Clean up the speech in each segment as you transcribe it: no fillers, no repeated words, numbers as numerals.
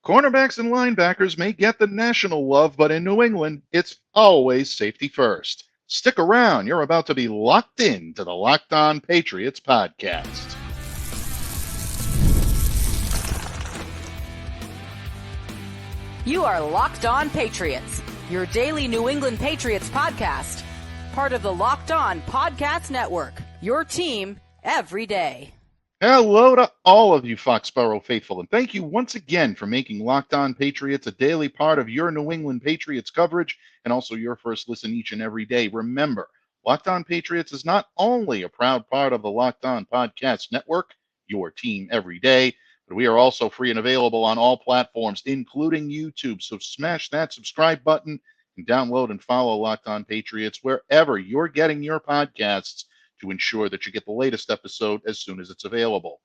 Cornerbacks and linebackers may get the national love, but in New England, it's always safety first. Stick around. You're about to be locked in to the Locked On Patriots podcast. You are Locked On Patriots, your daily New England Patriots podcast. Part of the Locked On Podcast Network, your team every day. Hello to all of you Foxborough faithful, and thank you once again for making Locked On Patriots a daily part of your New England Patriots coverage and also your first listen each and every day. Remember, Locked On Patriots is not only a proud part of the Locked On Podcast Network, your team every day, but we are also free and available on all platforms, including YouTube. So smash that subscribe button and download and follow Locked On Patriots wherever you're getting your podcasts to ensure that you get the latest episode as soon as it's available.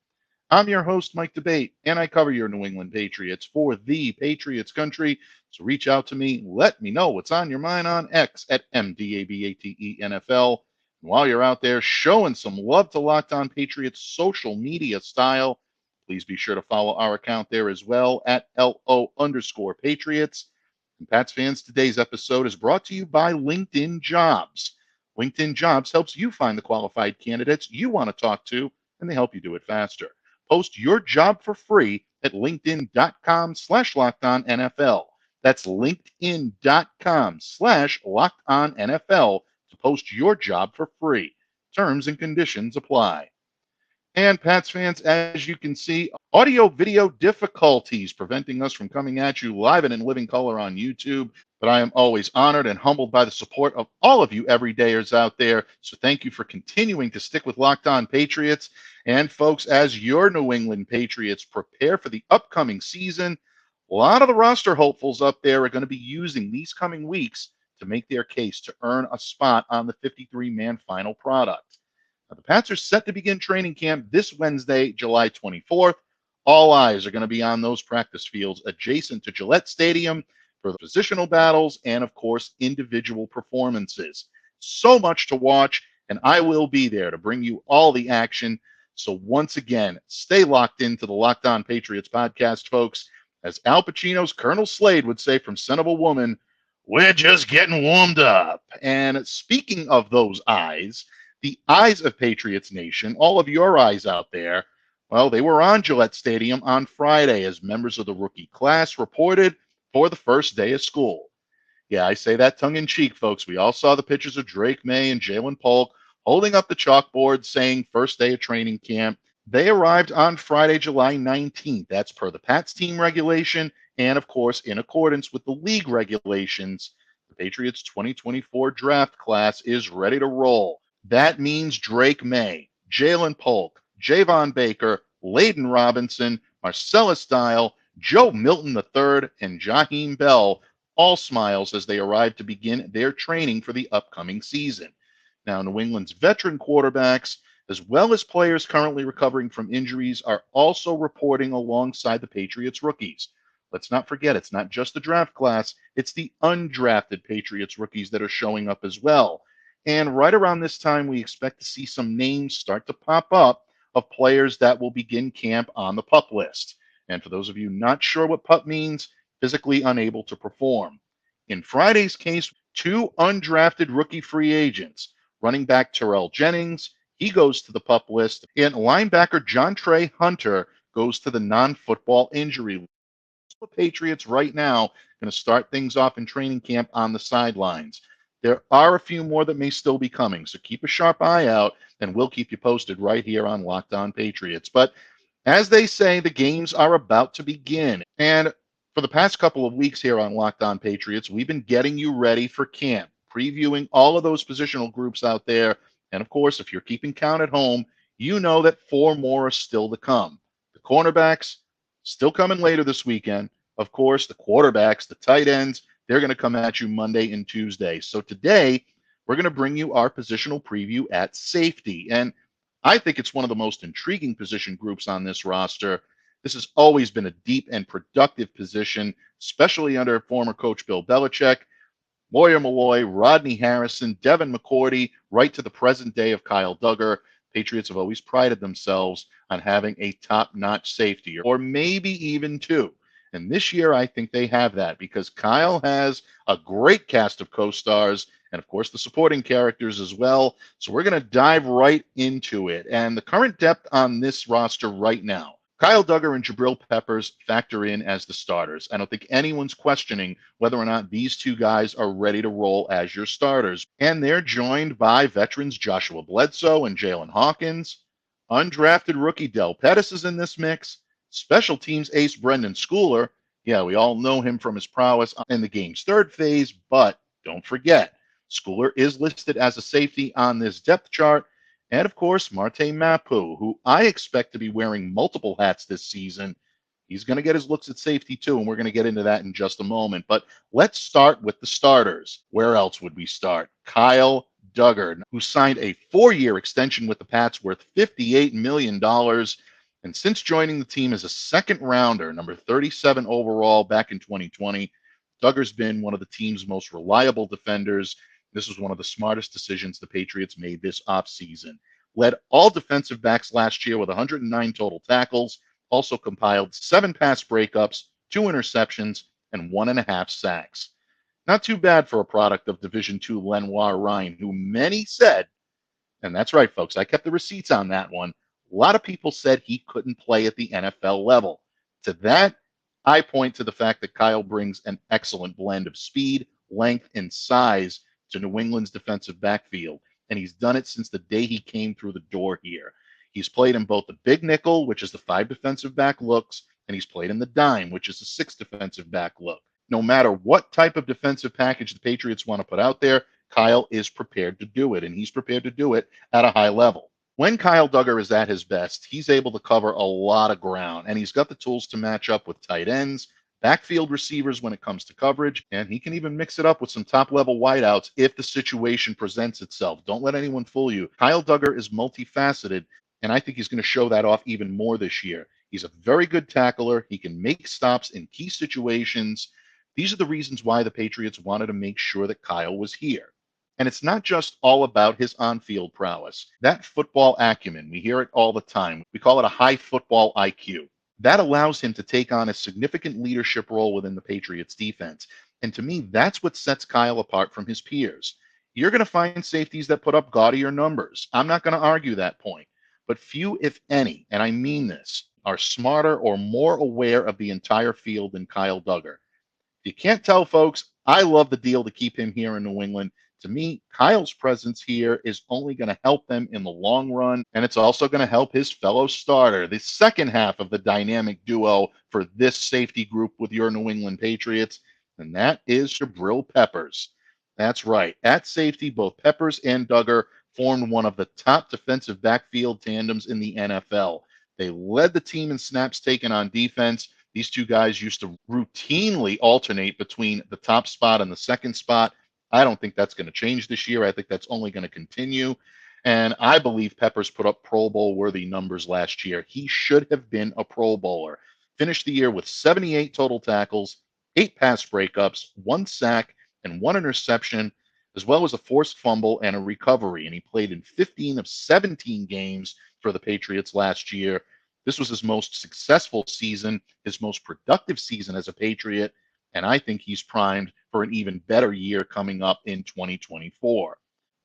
I'm your host, Mike Debate, and I cover your New England Patriots for the Patriots country. So reach out to me. Let me know what's on your mind on X at MDABATENFL. And while you're out there showing some love to Locked On Patriots social media style, please be sure to follow our account there as well at LO_Patriots. And Pats fans, today's episode is brought to you by LinkedIn Jobs. LinkedIn Jobs helps you find the qualified candidates you want to talk to, and they help you do it faster. Post your job for free at linkedin.com/LockedOnNFL. That's linkedin.com/LockedOnNFL to post your job for free. Terms and conditions apply. And Pats fans, as you can see, audio-video difficulties preventing us from coming at you live and in living color on YouTube. But I am always honored and humbled by the support of all of you everydayers out there. So thank you for continuing to stick with Locked On Patriots. And folks, as your New England Patriots prepare for the upcoming season, a lot of the roster hopefuls up there are going to be using these coming weeks to make their case to earn a spot on the 53-man final product. Now, the Pats are set to begin training camp this Wednesday, July 24th. All eyes are going to be on those practice fields adjacent to Gillette Stadium for the positional battles and, of course, individual performances. So much to watch, and I will be there to bring you all the action. So once again, stay locked into the Locked On Patriots podcast, folks. As Al Pacino's Colonel Slade would say from Son of a Woman, we're just getting warmed up. And speaking of those eyes, the eyes of Patriots Nation, all of your eyes out there, well, they were on Gillette Stadium on Friday as members of the rookie class reported for the first day of school. Yeah, I say that tongue-in-cheek, folks. We all saw the pictures of Drake May and Jalen Polk holding up the chalkboard saying first day of training camp. They arrived on Friday, July 19th. That's per the Pats team regulation and, of course, in accordance with the league regulations. The Patriots 2024 draft class is ready to roll. That means Drake May, Jalen Polk, Javon Baker, Layden Robinson, Marcellus Dial, Joe Milton III, and Jaheim Bell all smiles as they arrive to begin their training for the upcoming season. Now, New England's veteran quarterbacks, as well as players currently recovering from injuries, are also reporting alongside the Patriots rookies. Let's not forget, it's not just the draft class, it's the undrafted Patriots rookies that are showing up as well. And right around this time, we expect to see some names start to pop up of players that will begin camp on the PUP list. And for those of you not sure what PUP means, physically unable to perform. In Friday's case, two undrafted rookie free agents, running back Terrell Jennings, he goes to the PUP list, and linebacker John Trey Hunter goes to the non-football injury list. The Patriots right now going to start things off in training camp on the sidelines. There are a few more that may still be coming, so keep a sharp eye out, and we'll keep you posted right here on Locked On Patriots. But as they say, the games are about to begin. And for the past couple of weeks here on Locked On Patriots, we've been getting you ready for camp, previewing all of those positional groups out there. And of course, if you're keeping count at home, you know that 4 more are still to come. The cornerbacks, still coming later this weekend. Of course, the quarterbacks, the tight ends, they're going to come at you Monday and Tuesday. So today, we're going to bring you our positional preview at safety. And I think it's one of the most intriguing position groups on this roster. This has always been a deep and productive position, especially under former coach Bill Belichick. Moyer Malloy, Rodney Harrison, Devin McCourty, right to the present day of Kyle Duggar. Patriots have always prided themselves on having a top-notch safety, or maybe even two. And this year, I think they have that because Kyle has a great cast of co-stars and, of course, the supporting characters as well. So we're going to dive right into it. And the current depth on this roster right now, Kyle Duggar and Jabrill Peppers factor in as the starters. I don't think anyone's questioning whether or not these two guys are ready to roll as your starters. And they're joined by veterans Joshua Bledsoe and Jalen Hawkins. Undrafted rookie Del Pettis is in this mix. Special teams ace Brendan Schooler. Yeah, we all know him from his prowess in the game's third phase, but don't forget, Schooler is listed as a safety on this depth chart. And of course, Marte Mapu, who I expect to be wearing multiple hats this season. He's going to get his looks at safety too, and we're going to get into that in just a moment. But let's start with the starters. Where else would we start? Kyle Duggar, who signed a 4-year extension with the Pats worth $58 million. And since joining the team as a second rounder, number 37 overall back in 2020, Duggar's been one of the team's most reliable defenders. This was one of the smartest decisions the Patriots made this offseason. Led all defensive backs last year with 109 total tackles, also compiled 7 pass breakups, 2 interceptions, and 1.5 sacks. Not too bad for a product of Division II Lenoir Ryan, who many said, and that's right, folks, I kept the receipts on that one, a lot of people said he couldn't play at the NFL level. To that, I point to the fact that Kyle brings an excellent blend of speed, length, and size to New England's defensive backfield, and he's done it since the day he came through the door here. He's played in both the big nickel, which is the 5 defensive back looks, and he's played in the dime, which is the 6 defensive back look. No matter what type of defensive package the Patriots want to put out there, Kyle is prepared to do it, and he's prepared to do it at a high level. When Kyle Duggar is at his best, he's able to cover a lot of ground, and he's got the tools to match up with tight ends, backfield receivers when it comes to coverage, and he can even mix it up with some top-level wideouts if the situation presents itself. Don't let anyone fool you. Kyle Duggar is multifaceted, and I think he's going to show that off even more this year. He's a very good tackler. He can make stops in key situations. These are the reasons why the Patriots wanted to make sure that Kyle was here. And it's not just all about his on-field prowess. That football acumen, we hear it all the time. We call it a high football IQ. That allows him to take on a significant leadership role within the Patriots defense. And to me, that's what sets Kyle apart from his peers. You're going to find safeties that put up gaudier numbers. I'm not going to argue that point. But few, if any, and I mean this, are smarter or more aware of the entire field than Kyle Duggar. You can't tell, folks, I love the deal to keep him here in New England. To me, Kyle's presence here is only going to help them in the long run, and it's also going to help his fellow starter, the second half of the dynamic duo for this safety group with your New England Patriots, and that is Jabrill Peppers. That's right. At safety, both Peppers and Duggar formed one of the top defensive backfield tandems in the NFL. They led the team in snaps taken on defense. These two guys used to routinely alternate between the top spot and the second spot. I don't think that's going to change this year. I think that's only going to continue. And I believe Peppers put up Pro Bowl worthy numbers last year. He should have been a Pro Bowler. Finished the year with 78 total tackles, 8 pass breakups, 1 sack, and 1 interception, as well as a forced fumble and a recovery. And he played in 15 of 17 games for the Patriots last year. This was his most successful season, his most productive season as a Patriot, and I think he's primed for an even better year coming up in 2024.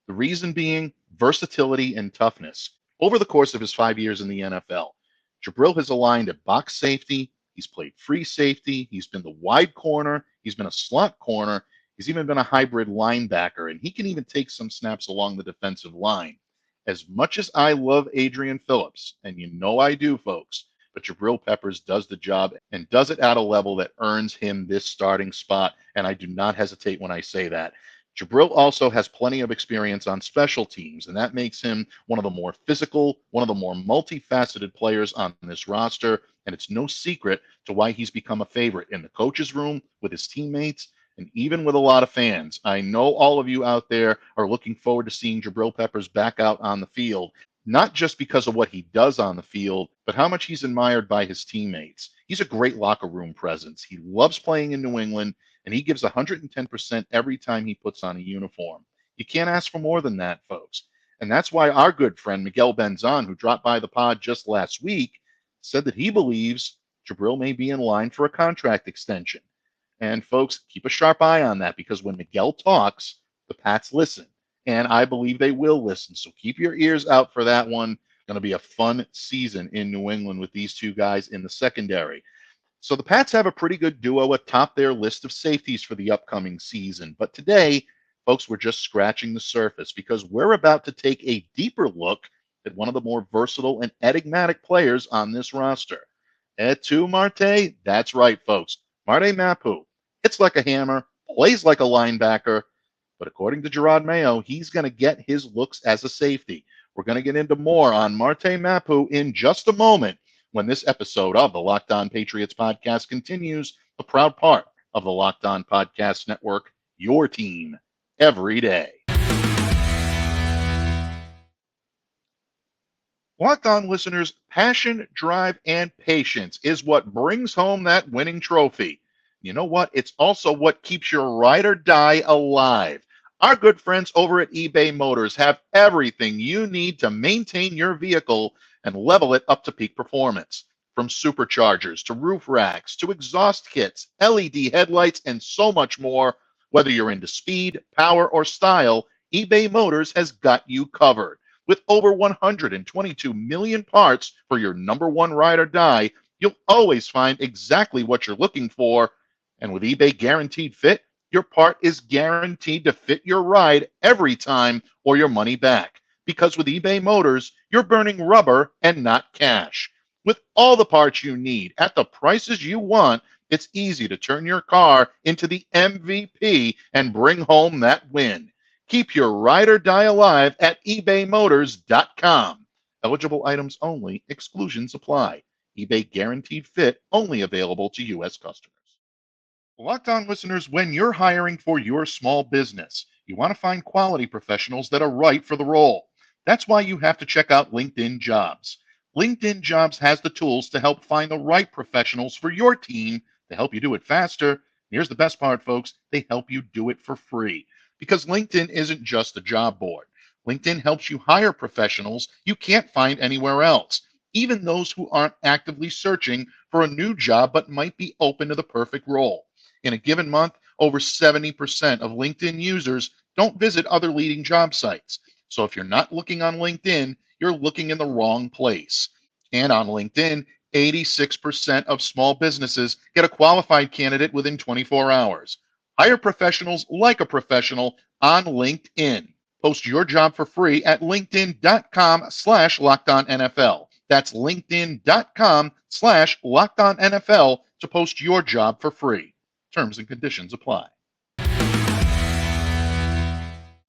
The reason being versatility and toughness. Over the course of his 5 years in the NFL, Jabrill has aligned at box safety, he's played free safety, he's been the wide corner, he's been a slot corner, he's even been a hybrid linebacker, and he can even take some snaps along the defensive line. As much as I love Adrian Phillips, and you know I do, folks, but Jabrill Peppers does the job and does it at a level that earns him this starting spot, and I do not hesitate when I say that. Jabrill also has plenty of experience on special teams, and that makes him one of the more physical, one of the more multifaceted players on this roster, and it's no secret to why he's become a favorite in the coach's room, with his teammates, and even with a lot of fans. I know all of you out there are looking forward to seeing Jabrill Peppers back out on the field, not just because of what he does on the field, but how much he's admired by his teammates. He's a great locker room presence. He loves playing in New England, and he gives 110% every time he puts on a uniform. You can't ask for more than that, folks. And that's why our good friend Miguel Benzon, who dropped by the pod just last week, said that he believes Jabrill may be in line for a contract extension. And folks, keep a sharp eye on that because when Miguel talks, the Pats listen. And I believe they will listen. So keep your ears out for that one. Going to be a fun season in New England with these two guys in the secondary. So the Pats have a pretty good duo atop their list of safeties for the upcoming season. But today, folks, we're just scratching the surface because we're about to take a deeper look at one of the more versatile and enigmatic players on this roster. Etu Marte? That's right, folks. Marte Mapu hits like a hammer, plays like a linebacker, but according to Gerard Mayo, he's going to get his looks as a safety. We're going to get into more on Marte Mapu in just a moment when this episode of the Locked On Patriots podcast continues, a proud part of the Locked On Podcast Network, your team every day. Locked On listeners, passion, drive, and patience is what brings home that winning trophy. You know what? It's also what keeps your ride or die alive. Our good friends over at eBay Motors have everything you need to maintain your vehicle and level it up to peak performance. From superchargers to roof racks to exhaust kits, LED headlights, and so much more. Whether you're into speed, power, or style, eBay Motors has got you covered. With over 122 million parts for your number one ride or die, you'll always find exactly what you're looking for. And with eBay Guaranteed Fit, your part is guaranteed to fit your ride every time or your money back. Because with eBay Motors, you're burning rubber and not cash. With all the parts you need at the prices you want, it's easy to turn your car into the MVP and bring home that win. Keep your ride or die alive at ebaymotors.com. Eligible items only. Exclusions apply. eBay Guaranteed Fit only available to U.S. customers. Locked On listeners, when you're hiring for your small business, you want to find quality professionals that are right for the role. That's why you have to check out LinkedIn Jobs. LinkedIn Jobs has the tools to help find the right professionals for your team to help you do it faster. Here's the best part, folks. They help you do it for free. Because LinkedIn isn't just a job board. LinkedIn helps you hire professionals you can't find anywhere else, even those who aren't actively searching for a new job but might be open to the perfect role. In a given month, over 70% of LinkedIn users don't visit other leading job sites. So if you're not looking on LinkedIn, you're looking in the wrong place. And on LinkedIn, 86% of small businesses get a qualified candidate within 24 hours. Hire professionals like a professional on LinkedIn. Post your job for free at linkedin.com/LockedOnNFL. That's linkedin.com/LockedOnNFL to post your job for free. Terms and conditions apply.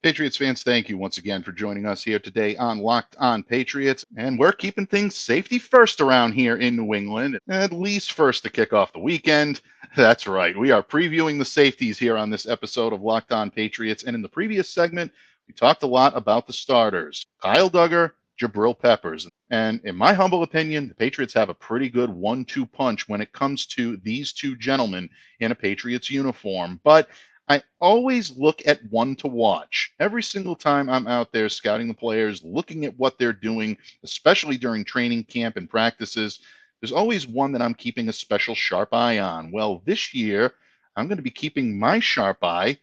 Patriots fans, thank you once again for joining us here today on Locked On Patriots. And we're keeping things safety first around here in New England, at least first to kick off the weekend. That's right. We are previewing the safeties here on this episode of Locked On Patriots. And in the previous segment, we talked a lot about the starters, Kyle Duggar, Jabrill Peppers. And in my humble opinion, the Patriots have a pretty good 1-2 punch when it comes to these two gentlemen in a Patriots uniform. But I always look at one to watch. Every single time I'm out there scouting the players, looking at what they're doing, especially during training camp and practices, there's always one that I'm keeping a special sharp eye on. Well, this year, I'm going to be keeping my sharp eye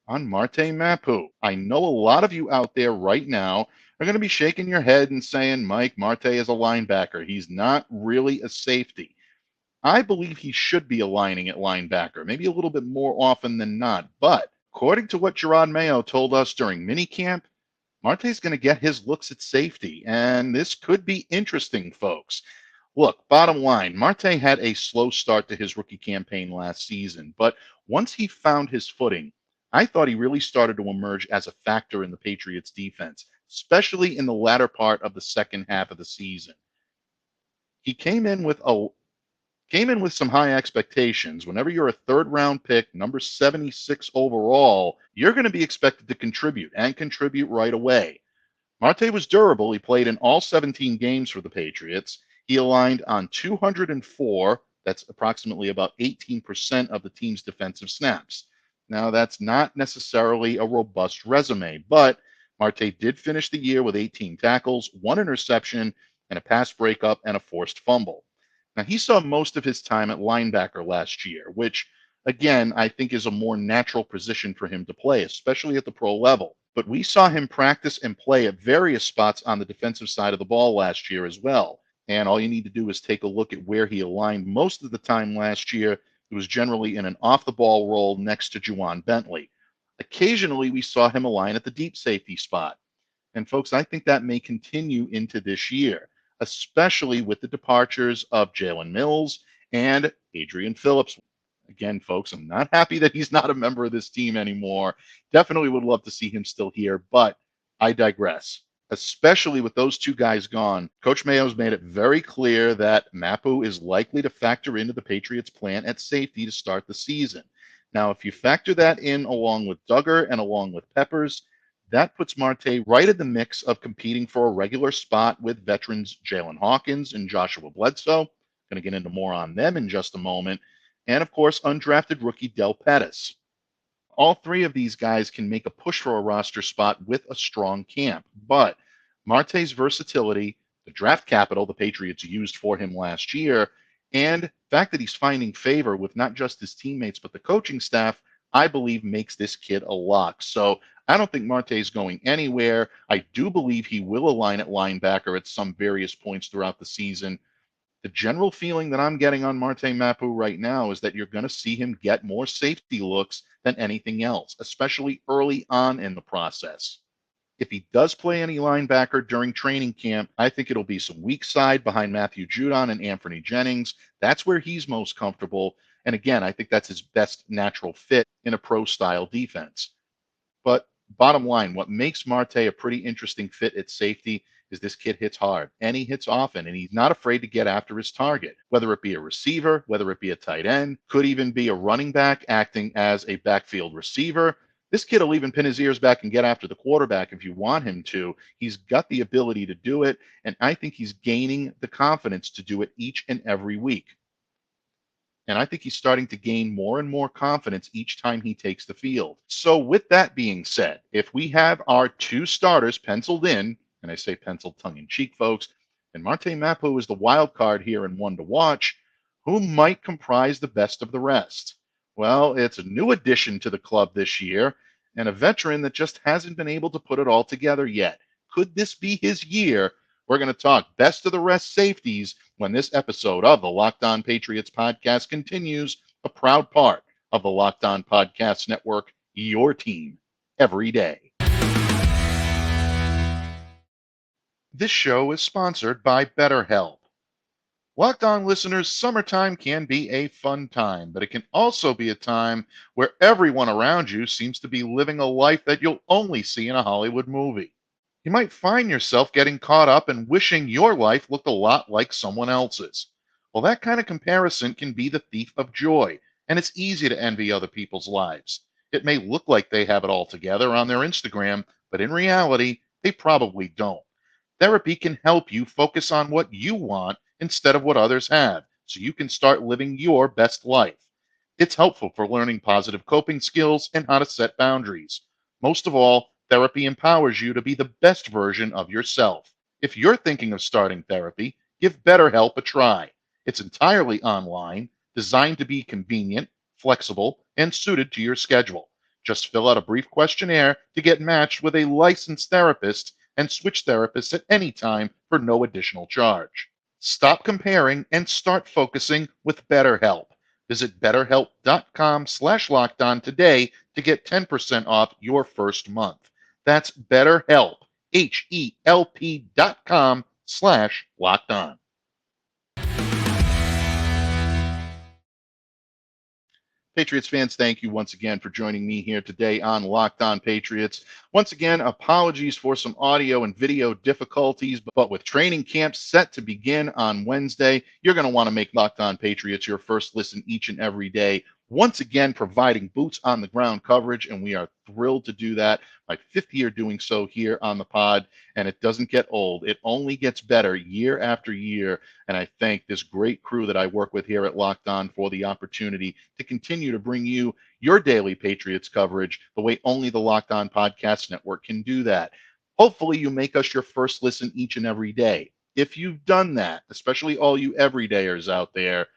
on Marte Mapu. I know a lot of you out there right now are going to be shaking your head and saying, Mike, Marte is a linebacker. He's not really a safety. I believe he should be aligning at linebacker, maybe a little bit more often than not. But according to what Gerard Mayo told us during minicamp, Marte's going to get his looks at safety, and this could be interesting, folks. Look, bottom line, Marte had a slow start to his rookie campaign last season, but once he found his footing, I thought he really started to emerge as a factor in the Patriots defense, especially in the latter part of the second half of the season. He came in with some high expectations. Whenever you're a third-round pick, number 76 overall, you're going to be expected to contribute and contribute right away. Marte was durable. He played in all 17 games for the Patriots. He aligned on 204. That's approximately about 18% of the team's defensive snaps. Now, that's not necessarily a robust resume, but Marte did finish the year with 18 tackles, 1 interception, and a pass breakup and a forced fumble. Now, he saw most of his time at linebacker last year, which, again, I think is a more natural position for him to play, especially at the pro level. But we saw him practice and play at various spots on the defensive side of the ball last year as well. And all you need to do is take a look at where he aligned most of the time last year. It was generally in an off the ball role next to Juwan Bentley. Occasionally, we saw him align at the deep safety spot. And folks, I think that may continue into this year, especially with the departures of Jalen Mills and Adrian Phillips. Again, folks, I'm not happy that he's not a member of this team anymore. Definitely would love to see him still here, but I digress. Especially with those two guys gone, Coach Mayo's made it very clear that Mapu is likely to factor into the Patriots' plan at safety to start the season. Now, if you factor that in along with Duggar and along with Peppers, that puts Marte right in the mix of competing for a regular spot with veterans Jalen Hawkins and Joshua Bledsoe. Going to get into more on them in just a moment. And of course, undrafted rookie Del Pettis. All three of these guys can make a push for a roster spot with a strong camp. But Marte's versatility, the draft capital the Patriots used for him last year, and the fact that he's finding favor with not just his teammates, but the coaching staff, I believe makes this kid a lock. So I don't think Marte is going anywhere. I do believe he will align at linebacker at some various points throughout the season. The general feeling that I'm getting on Marte Mapu right now is that you're going to see him get more safety looks than anything else, especially early on in the process. If he does play any linebacker during training camp, I think it'll be some weak side behind Matthew Judon and Anthony Jennings. That's where he's most comfortable. And again, I think that's his best natural fit in a pro-style defense. But bottom line, what makes Marte a pretty interesting fit at safety is this kid hits hard and he hits often and he's not afraid to get after his target, whether it be a receiver, whether it be a tight end, could even be a running back acting as a backfield receiver. This kid will even pin his ears back and get after the quarterback if you want him to. He's got the ability to do it, and I think he's gaining the confidence to do it each and every week. And I think he's starting to gain more and more confidence each time he takes the field. So with that being said, if we have our two starters penciled in, and I say penciled tongue-in-cheek, folks, and Marte Mapu is the wild card here and one to watch, who might comprise the best of the rest? Well, it's a new addition to the club this year and a veteran that just hasn't been able to put it all together yet. Could this be his year? We're going to talk best of the rest safeties when this episode of the Locked On Patriots podcast continues, a proud part of the Locked On Podcast Network, your team every day. This show is sponsored by BetterHelp. Locked On listeners, summertime can be a fun time, but it can also be a time where everyone around you seems to be living a life that you'll only see in a Hollywood movie. You might find yourself getting caught up and wishing your life looked a lot like someone else's. Well, that kind of comparison can be the thief of joy, and it's easy to envy other people's lives. It may look like they have it all together on their Instagram, but in reality, they probably don't. Therapy can help you focus on what you want instead of what others have, so you can start living your best life. It's helpful for learning positive coping skills and how to set boundaries. Most of all, therapy empowers you to be the best version of yourself. If you're thinking of starting therapy, give BetterHelp a try. It's entirely online, designed to be convenient, flexible, and suited to your schedule. Just fill out a brief questionnaire to get matched with a licensed therapist and switch therapists at any time for no additional charge. Stop comparing and start focusing with BetterHelp. Visit betterhelp.com/lockedon today to get 10% off your first month. That's BetterHelp, HELP.com/lockedon. Patriots fans, thank you once again for joining me here today on Locked On Patriots. Once again, apologies for some audio and video difficulties, but with training camp set to begin on Wednesday, you're going to want to make Locked On Patriots your first listen each and every day. Once again, providing boots on the ground coverage, and we are thrilled to do that. My fifth year doing so here on the pod, and it doesn't get old. It only gets better year after year, and I thank this great crew that I work with here at Locked On for the opportunity to continue to bring you your daily Patriots coverage the way only the Locked On Podcast Network can do that. Hopefully, you make us your first listen each and every day. If you've done that, especially all you everydayers out there,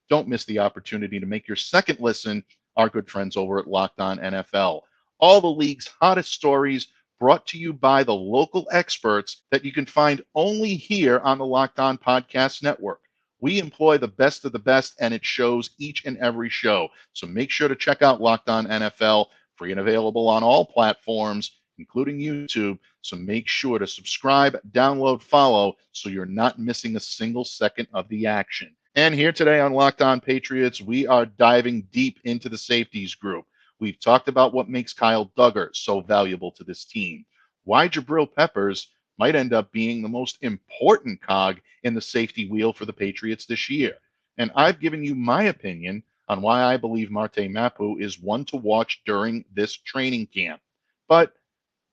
don't miss the opportunity to make your second listen our good friends over at Locked On NFL. All the league's hottest stories brought to you by the local experts that you can find only here on the Locked On Podcast Network. We employ the best of the best, and it shows each and every show. So make sure to check out Locked On NFL, free and available on all platforms, including YouTube. So make sure to subscribe, download, follow, so you're not missing a single second of the action. And here today on Locked On Patriots, we are diving deep into the safeties group. We've talked about what makes Kyle Duggar so valuable to this team, why Jabrill Peppers might end up being the most important cog in the safety wheel for the Patriots this year. And I've given you my opinion on why I believe Marte Mapu is one to watch during this training camp. But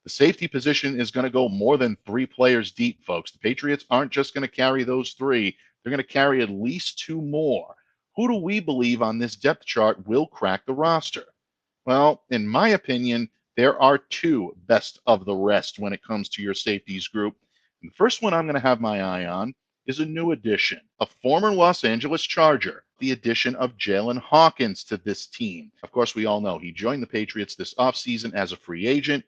the safety position is going to go more than three players deep, folks. The Patriots aren't just going to carry those three. They're going to carry at least two more. Who do we believe on this depth chart will crack the roster? Well, in my opinion, there are two best of the rest when it comes to your safeties group. And the first one I'm going to have my eye on is a new addition, a former Los Angeles Charger, the addition of Jaylinn Hawkins to this team. Of course, we all know he joined the Patriots this offseason as a free agent.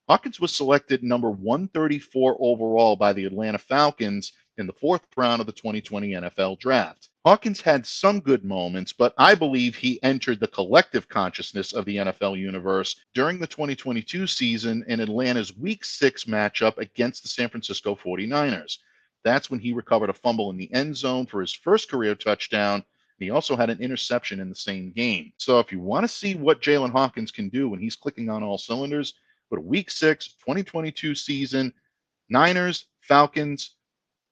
Hawkins was selected number 134 overall by the Atlanta Falcons in the fourth round of the 2020 NFL Draft. Hawkins had some good moments, but I believe he entered the collective consciousness of the NFL universe during the 2022 season in Atlanta's Week 6 matchup against the San Francisco 49ers. That's when he recovered a fumble in the end zone for his first career touchdown. He also had an interception in the same game. So if you want to see what Jaylinn Hawkins can do when he's clicking on all cylinders, go to Week 6, 2022 season, Niners, Falcons.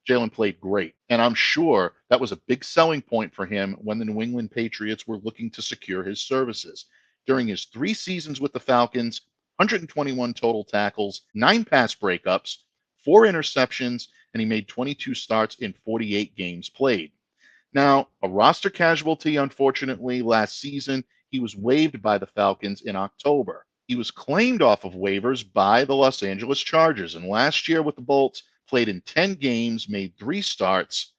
Jaylinn played great. And I'm sure that was a big selling point for him when the New England Patriots were looking to secure his services. During his 3 seasons with the Falcons, 121 total tackles, 9 pass breakups, 4 interceptions, and he made 22 starts in 48 games played. Now, a roster casualty, unfortunately, last season, he was waived by the Falcons in October. He was claimed off of waivers by the Los Angeles Chargers, and last year with the Bolts, played in 10 games, made 3 starts,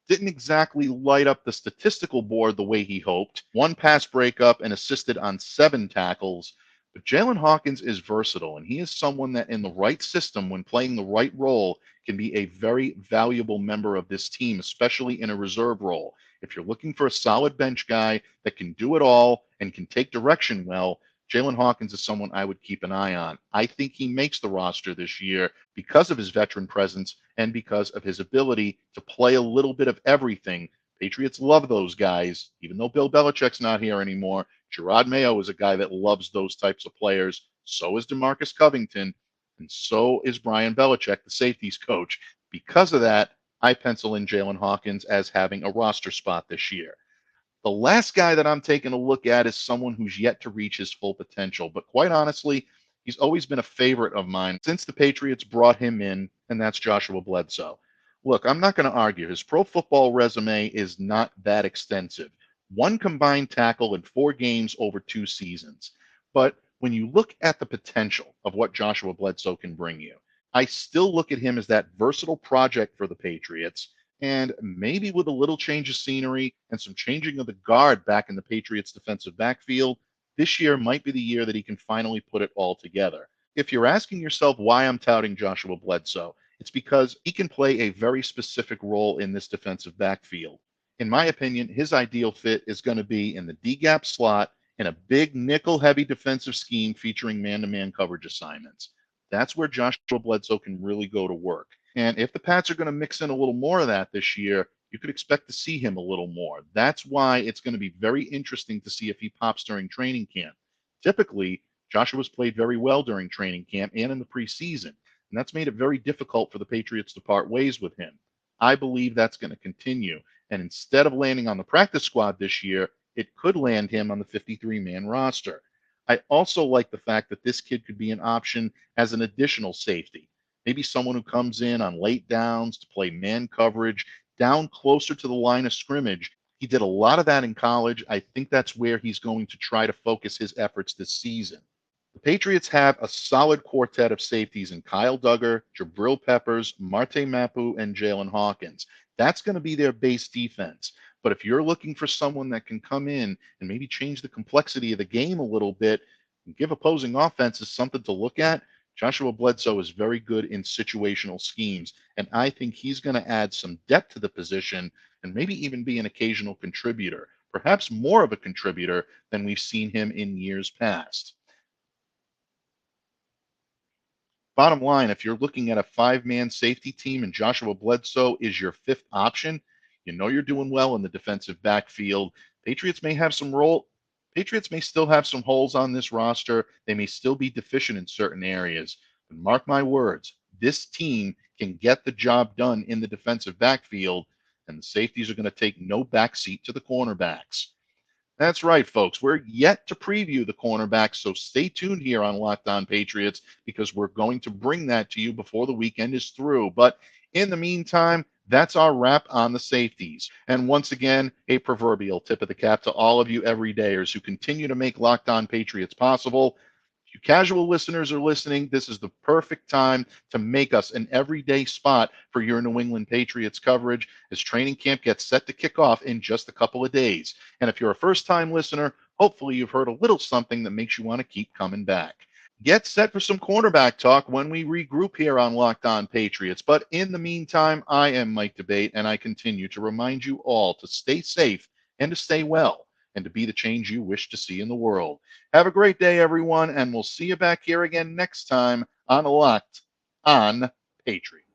didn't exactly light up the statistical board the way he hoped, 1 pass breakup and assisted on 7 tackles. But Jaylinn Hawkins is versatile, and he is someone that in the right system, when playing the right role, can be a very valuable member of this team, especially in a reserve role. If you're looking for a solid bench guy that can do it all and can take direction well, Jaylinn Hawkins is someone I would keep an eye on. I think he makes the roster this year because of his veteran presence and because of his ability to play a little bit of everything. Patriots love those guys, even though Bill Belichick's not here anymore. Gerard Mayo is a guy that loves those types of players. So is DeMarcus Covington, and so is Brian Belichick, the safeties coach. Because of that, I pencil in Jaylinn Hawkins as having a roster spot this year. The last guy that I'm taking a look at is someone who's yet to reach his full potential. But quite honestly, he's always been a favorite of mine since the Patriots brought him in, and that's Joshua Bledsoe. Look, I'm not going to argue. His pro football resume is not that extensive. 1 combined tackle in 4 games over 2 seasons. But when you look at the potential of what Joshua Bledsoe can bring you, I still look at him as that versatile project for the Patriots. And maybe with a little change of scenery and some changing of the guard back in the Patriots' defensive backfield, this year might be the year that he can finally put it all together. If you're asking yourself why I'm touting Joshua Bledsoe, it's because he can play a very specific role in this defensive backfield. In my opinion, his ideal fit is going to be in the D-gap slot in a big nickel-heavy defensive scheme featuring man-to-man coverage assignments. That's where Joshua Bledsoe can really go to work. And if the Pats are going to mix in a little more of that this year, you could expect to see him a little more. That's why it's going to be very interesting to see if he pops during training camp. Typically, Joshua's played very well during training camp and in the preseason, and that's made it very difficult for the Patriots to part ways with him. I believe that's going to continue, and instead of landing on the practice squad this year, it could land him on the 53-man roster. I also like the fact that this kid could be an option as an additional safety. Maybe someone who comes in on late downs to play man coverage down closer to the line of scrimmage. He did a lot of that in college. I think that's where he's going to try to focus his efforts this season. The Patriots have a solid quartet of safeties in Kyle Duggar, Jabrill Peppers, Marte Mapu, and Jalen Hawkins. That's going to be their base defense. But if you're looking for someone that can come in and maybe change the complexity of the game a little bit and give opposing offenses something to look at, Joshua Bledsoe is very good in situational schemes. And I think he's going to add some depth to the position and maybe even be an occasional contributor, perhaps more of a contributor than we've seen him in years past. Bottom line, if you're looking at a five-man safety team and Joshua Bledsoe is your fifth option, you know you're doing well in the defensive backfield. Patriots may have some role. Patriots may still have some holes on this roster. They may still be deficient in certain areas. But mark my words, this team can get the job done in the defensive backfield, and the safeties are going to take no backseat to the cornerbacks. That's right, folks. We're yet to preview the cornerbacks, so stay tuned here on Locked On Patriots because we're going to bring that to you before the weekend is through. But in the meantime, that's our wrap on the safeties. And once again, a proverbial tip of the cap to all of you everydayers who continue to make Locked On Patriots possible. If you casual listeners are listening, this is the perfect time to make us an everyday spot for your New England Patriots coverage as training camp gets set to kick off in just a couple of days. And if you're a first-time listener, hopefully you've heard a little something that makes you want to keep coming back. Get set for some cornerback talk when we regroup here on Locked On Patriots. But in the meantime, I am Mike Debate, and I continue to remind you all to stay safe and to stay well and to be the change you wish to see in the world. Have a great day, everyone, and we'll see you back here again next time on Locked On Patriots.